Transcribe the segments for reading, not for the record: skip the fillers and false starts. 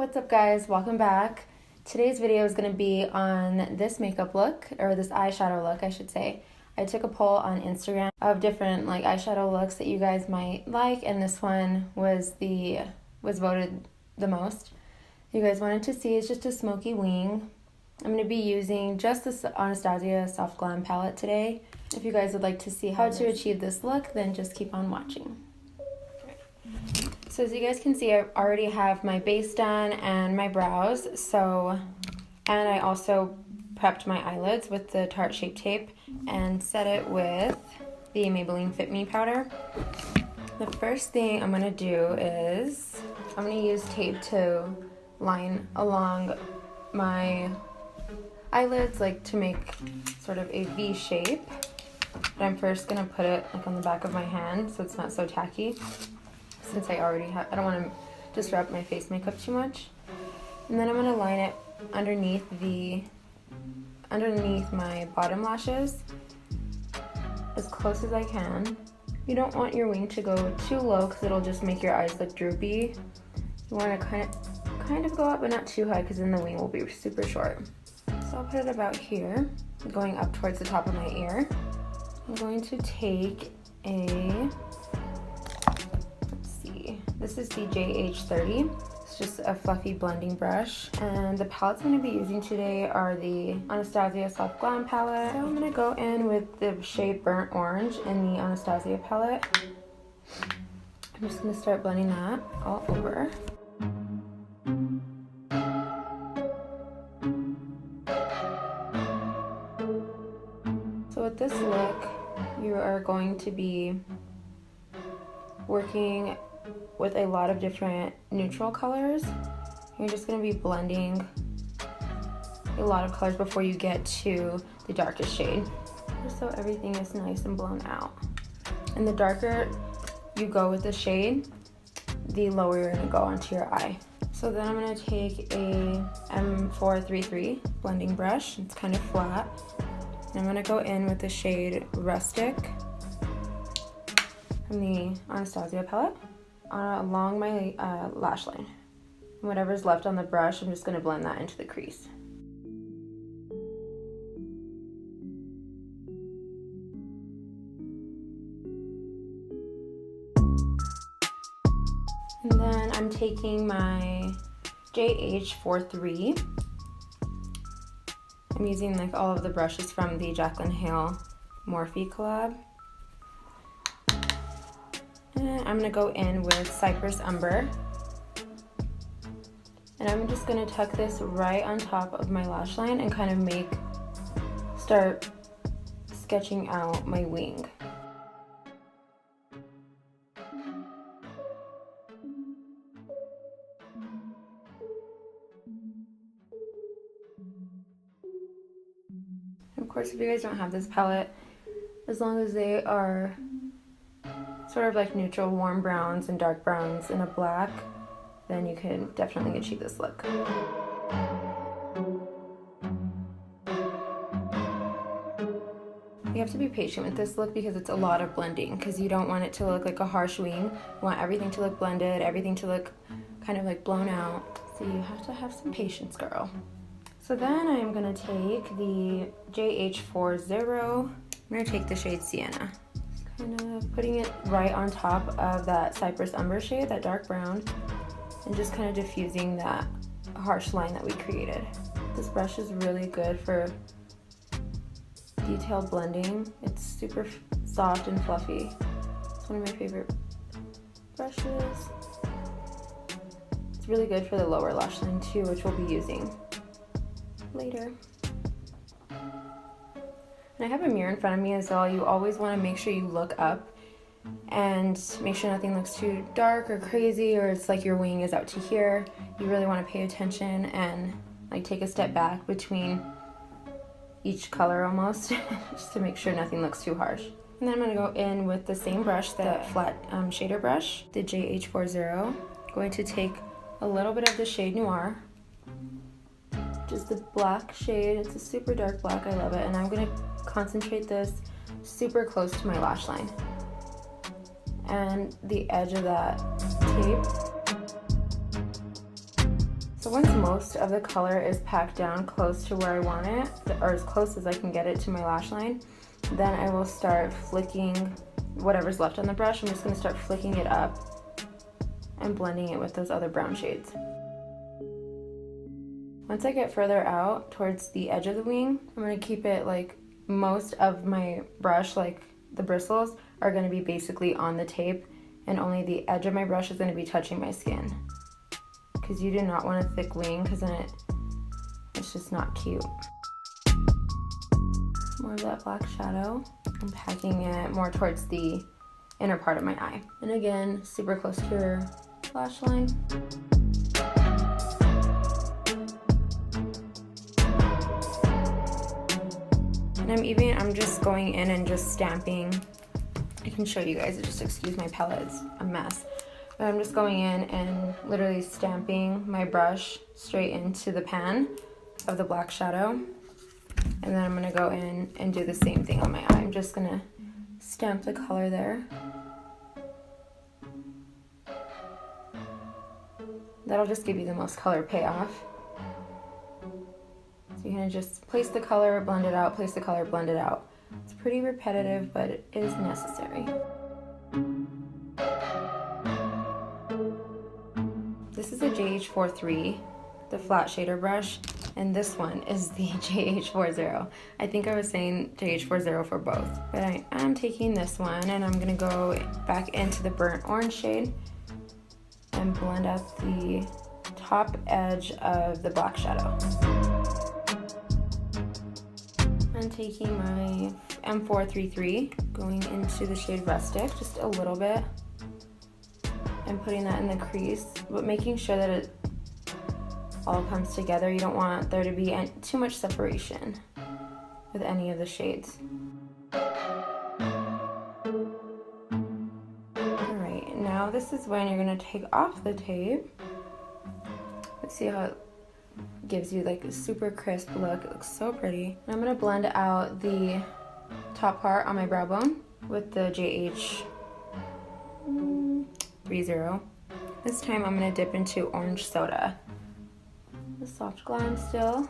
What's up guys, welcome back. Today's video is going to be on this makeup look, or this eyeshadow look I should say. I took a poll on Instagram of different eyeshadow looks that you guys might like, and this one was voted the most. You guys wanted to see, it's just a smoky wing. I'm going to be using just this Anastasia Soft Glam palette today. If you guys would like to see how to achieve this look, then just keep on watching. So as you guys can see, I already have my base done and my brows. And I also prepped my eyelids with the Tarte Shape Tape and set it with the Maybelline Fit Me powder. The first thing I'm going to do is I'm going to use tape to line along my eyelids, to make sort of a V shape. But I'm first going to put it on the back of my hand so it's not so tacky, since I don't want to disrupt my face makeup too much. And then I'm going to line it underneath my bottom lashes as close as I can. You don't want your wing to go too low because it'll just make your eyes look droopy. You want to kind of go up, but not too high, because then the wing will be super short. So I'll put it about here, going up towards the top of my ear. I'm going to take this is the JH30. It's just a fluffy blending brush. And the palettes I'm going to be using today are the Anastasia Soft Glam palette. So I'm going to go in with the shade Burnt Orange in the Anastasia palette. I'm just going to start blending that all over. So with this look, you are going to be working with a lot of different neutral colors. You're just going to be blending a lot of colors before you get to the darkest shade, just so everything is nice and blown out. And the darker you go with the shade, the lower you're going to go onto your eye. So then I'm going to take a M433 blending brush. It's kind of flat. And I'm going to go in with the shade Rustic from the Anastasia palette along my lash line. And whatever's left on the brush, I'm just going to blend that into the crease. And then I'm taking my JH43. I'm using all of the brushes from the Jaclyn Hill Morphe collab. And I'm going to go in with Cypress Umber. And I'm just going to tuck this right on top of my lash line and kind of start sketching out my wing. Of course, if you guys don't have this palette, as long as they are sort of neutral warm browns and dark browns and a black, then you can definitely achieve this look. You have to be patient with this look because it's a lot of blending, because you don't want it to look like a harsh wing. You want everything to look blended, everything to look kind of blown out. So you have to have some patience, girl. So then I'm going to take the JH40. I'm going to take the shade Sienna. Kind of putting it right on top of that Cypress Umber shade, that dark brown, and just kind of diffusing that harsh line that we created. This brush is really good for detailed blending. It's super soft and fluffy. It's one of my favorite brushes. It's really good for the lower lash line too, which we'll be using later. And I have a mirror in front of me as well. You always want to make sure you look up and make sure nothing looks too dark or crazy, or it's like your wing is out to here. You really want to pay attention and take a step back between each color almost, just to make sure nothing looks too harsh. And then I'm going to go in with the same brush, that flat shader brush, the JH40. Going to take a little bit of the shade Noir, just the black shade. It's a super dark black, I love it. And I'm going to concentrate this super close to my lash line and the edge of that tape. So once most of the color is packed down close to where I want it, or as close as I can get it to my lash line, then I will start flicking whatever's left on the brush. I'm just going to start flicking it up and blending it with those other brown shades. Once I get further out towards the edge of the wing, I'm going to keep it like most of my brush, like the bristles, are going to be basically on the tape, and only the edge of my brush is going to be touching my skin. Because you do not want a thick wing, because then it's just not cute. More of that black shadow. I'm packing it more towards the inner part of my eye. And again, super close to your lash line. And I'm just going in and just stamping. I can show you guys, just excuse my palette, it's a mess. But I'm just going in and literally stamping my brush straight into the pan of the black shadow. And then I'm gonna go in and do the same thing on my eye. I'm just gonna stamp the color there. That'll just give you the most color payoff. So you're gonna just place the color, blend it out, place the color, blend it out. It's pretty repetitive, but it is necessary. This is a JH43, the flat shader brush, and this one is the JH40. I think I was saying JH40 for both, but I am taking this one and I'm gonna go back into the burnt orange shade and blend out the top edge of the black shadow. I'm taking my M433, going into the shade Rustic, just a little bit, and putting that in the crease, but making sure that it all comes together. You don't want there to be too much separation with any of the shades. Alright, now this is when you're going to take off the tape. Let's see how it gives you like a super crisp look. It looks so pretty. And I'm going to blend out the top part on my brow bone with the JH30. This time I'm going to dip into orange soda. The soft glam still.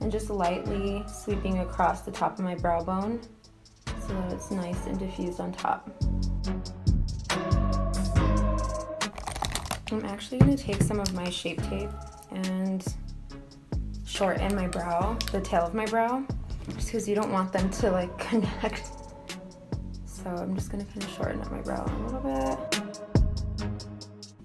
And just lightly sweeping across the top of my brow bone so that it's nice and diffused on top. I'm actually going to take some of my Shape Tape and shorten my brow, the tail of my brow, just because you don't want them to like connect. So I'm just going to kind of shorten up my brow a little bit.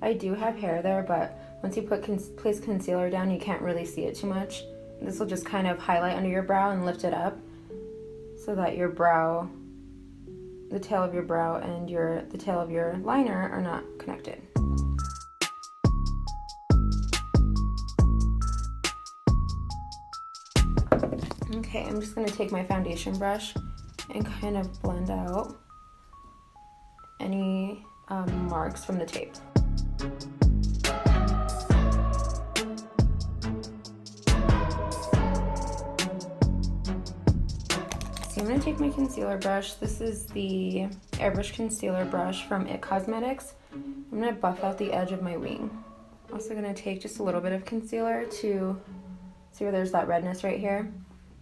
I do have hair there, but once you place concealer down, you can't really see it too much. This will just kind of highlight under your brow and lift it up so that your brow, the tail of your brow and the tail of your liner are not connected. Okay, I'm just going to take my foundation brush and kind of blend out any marks from the tape. So I'm going to take my concealer brush. This is the airbrush concealer brush from It Cosmetics. I'm going to buff out the edge of my wing. Also going to take just a little bit of concealer to see where there's that redness right here.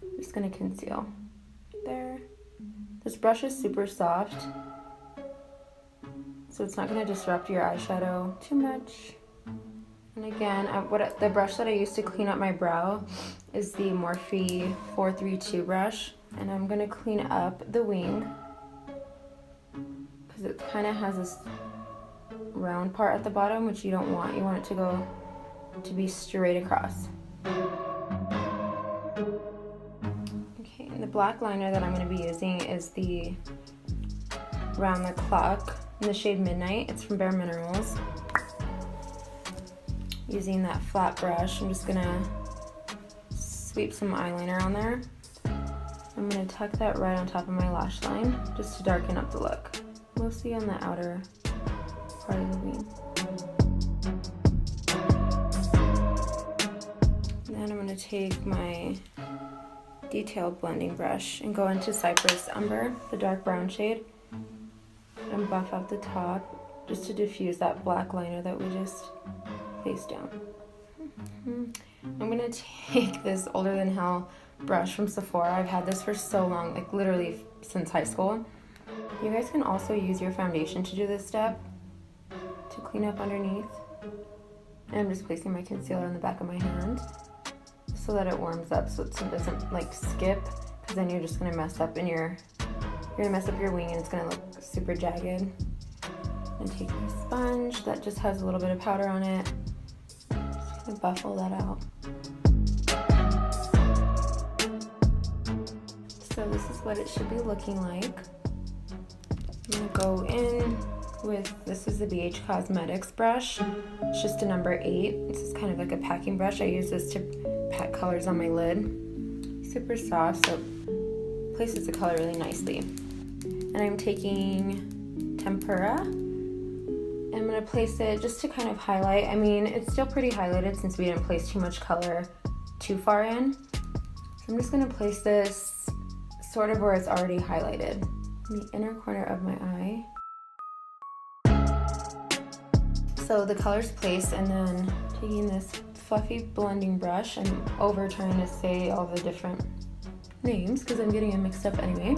I'm just going to conceal there. This brush is super soft, so it's not going to disrupt your eyeshadow too much. And again, the brush that I use to clean up my brow is the Morphe 432 brush. And I'm going to clean up the wing because it kind of has this round part at the bottom, which you don't want. You want it to be straight across. Okay, and the black liner that I'm going to be using is the Round the Clock in the shade Midnight. It's from Bare Minerals. Using that flat brush, I'm just going to sweep some eyeliner on there. I'm going to tuck that right on top of my lash line just to darken up the look, mostly on the outer part of the wing. Then I'm going to take my detailed blending brush and go into Cypress Umber, the dark brown shade, and buff out the top just to diffuse that black liner that we just placed down. I'm gonna take this Older Than Hell brush from Sephora. I've had this for so long, like literally since high school. You guys can also use your foundation to do this step to clean up underneath. And I'm just placing my concealer on the back of my hand so that it warms up so it doesn't like skip, because then you're just gonna mess up your wing and it's gonna look super jagged. And take my sponge that just has a little bit of powder on it. Just gonna buffle that out. So this is what it should be looking like. I'm gonna go in with, this is the BH Cosmetics brush. It's just a number 8. This is kind of like a packing brush. I use this to pack colors on my lid. Super soft, so it places the color really nicely. And I'm taking Tempera. I'm gonna place it just to kind of highlight. I mean, it's still pretty highlighted since we didn't place too much color too far in. So I'm just gonna place this sort of where it's already highlighted, in the inner corner of my eye. So the color's placed, and then taking this fluffy blending brush, I'm over trying to say all the different names because I'm getting them mixed up anyway.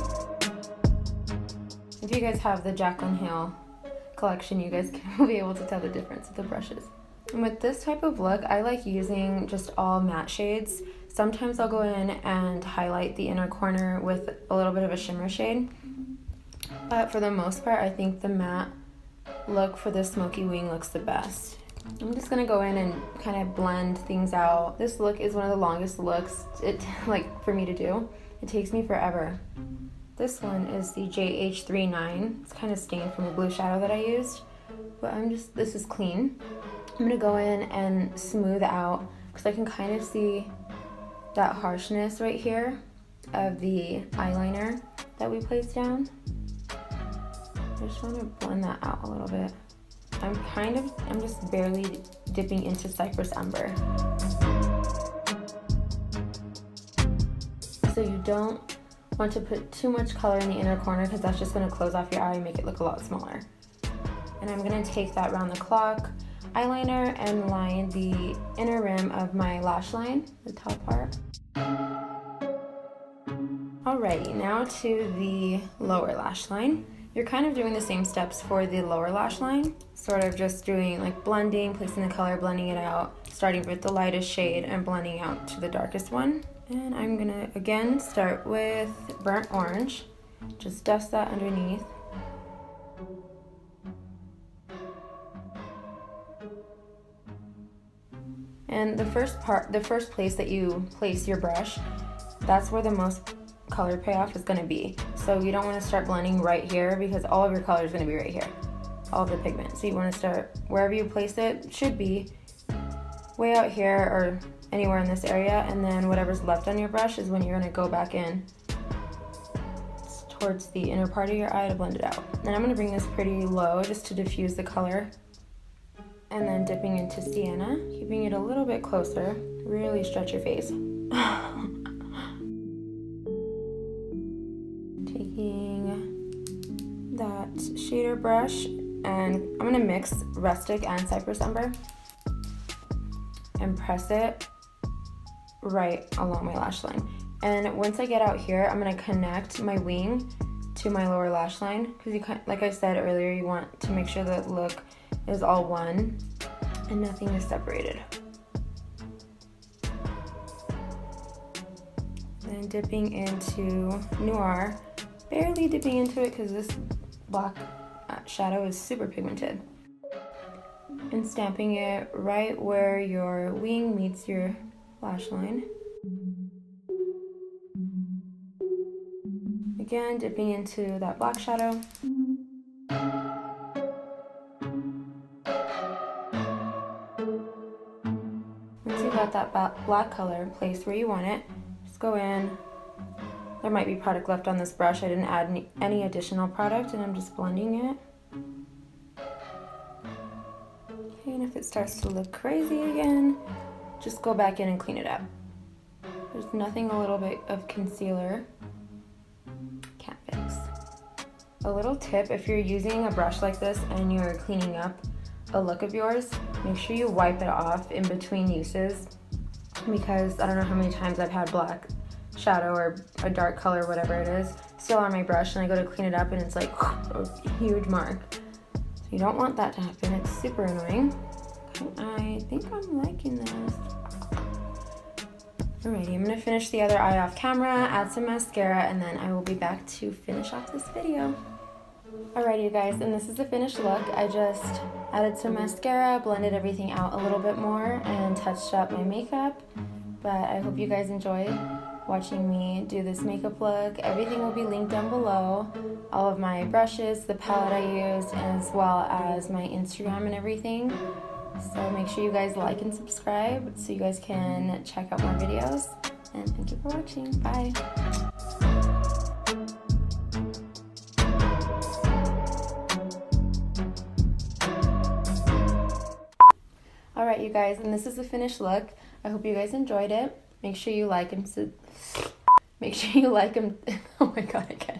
If you guys have the Jaclyn Hill collection, you guys will be able to tell the difference of the brushes. And with this type of look, I like using just all matte shades. Sometimes I'll go in and highlight the inner corner with a little bit of a shimmer shade. But for the most part, I think the matte look for this smoky wing looks the best. I'm just gonna go in and kind of blend things out. This look is one of the longest looks for me to do. It takes me forever. This one is the JH39. It's kind of stained from a blue shadow that I used, but this is clean. I'm gonna go in and smooth out because I can kind of see that harshness right here of the eyeliner that we placed down. I just want to blend that out a little bit. I'm just barely dipping into Cypress Umber. So you don't want to put too much color in the inner corner because that's just going to close off your eye and make it look a lot smaller. And I'm going to take that round the clock eyeliner and line the inner rim of my lash line, the top part. Alrighty, now to the lower lash line. You're kind of doing the same steps for the lower lash line, sort of just doing like blending, placing the color, blending it out, starting with the lightest shade and blending out to the darkest one. And I'm gonna again start with burnt orange, just dust that underneath. And the first place that you place your brush, that's where the most color payoff is going to be. So you don't want to start blending right here because all of your color is going to be right here, all of the pigment. So you want to start wherever you place it, should be way out here or anywhere in this area, and then whatever's left on your brush is when you're going to go back in towards the inner part of your eye to blend it out. And I'm going to bring this pretty low just to diffuse the color, and then dipping into sienna, keeping it a little bit closer. Really stretch your face. Taking that shader brush, and I'm gonna mix Rustic and Cypress Umber and press it right along my lash line. And once I get out here, I'm gonna connect my wing to my lower lash line because like I said earlier, you want to make sure that look is all one and nothing is separated. Then dipping into Noir, barely dipping into it because this black shadow is super pigmented. And stamping it right where your wing meets your lash line. Again, dipping into that black shadow. Once you got that black color placed where you want it, just go in. There might be product left on this brush. I didn't add any additional product, and I'm just blending it. Okay, and if it starts to look crazy again, just go back in and clean it up. There's nothing a little bit of concealer can't fix. A little tip, if you're using a brush like this and you're cleaning up a look of yours, make sure you wipe it off in between uses, because I don't know how many times I've had black shadow or a dark color, whatever it is, still on my brush, and I go to clean it up and it's like a huge mark. So you don't want that to happen. It's super annoying. Okay, I think I'm liking this. Alrighty, I'm gonna finish the other eye off camera, add some mascara, and then I will be back to finish off this video. Alrighty, you guys, and this is the finished look. I just added some mascara, blended everything out a little bit more, and touched up my makeup. But I hope you guys enjoyed watching me do this makeup look. Everything will be linked down below. All of my brushes, the palette I used, as well as my Instagram and everything. So make sure you guys like and subscribe so you guys can check out more videos. And thank you for watching. Bye. Alright, you guys, and this is the finished look. I hope you guys enjoyed it. Make sure you like and oh my god, I can't.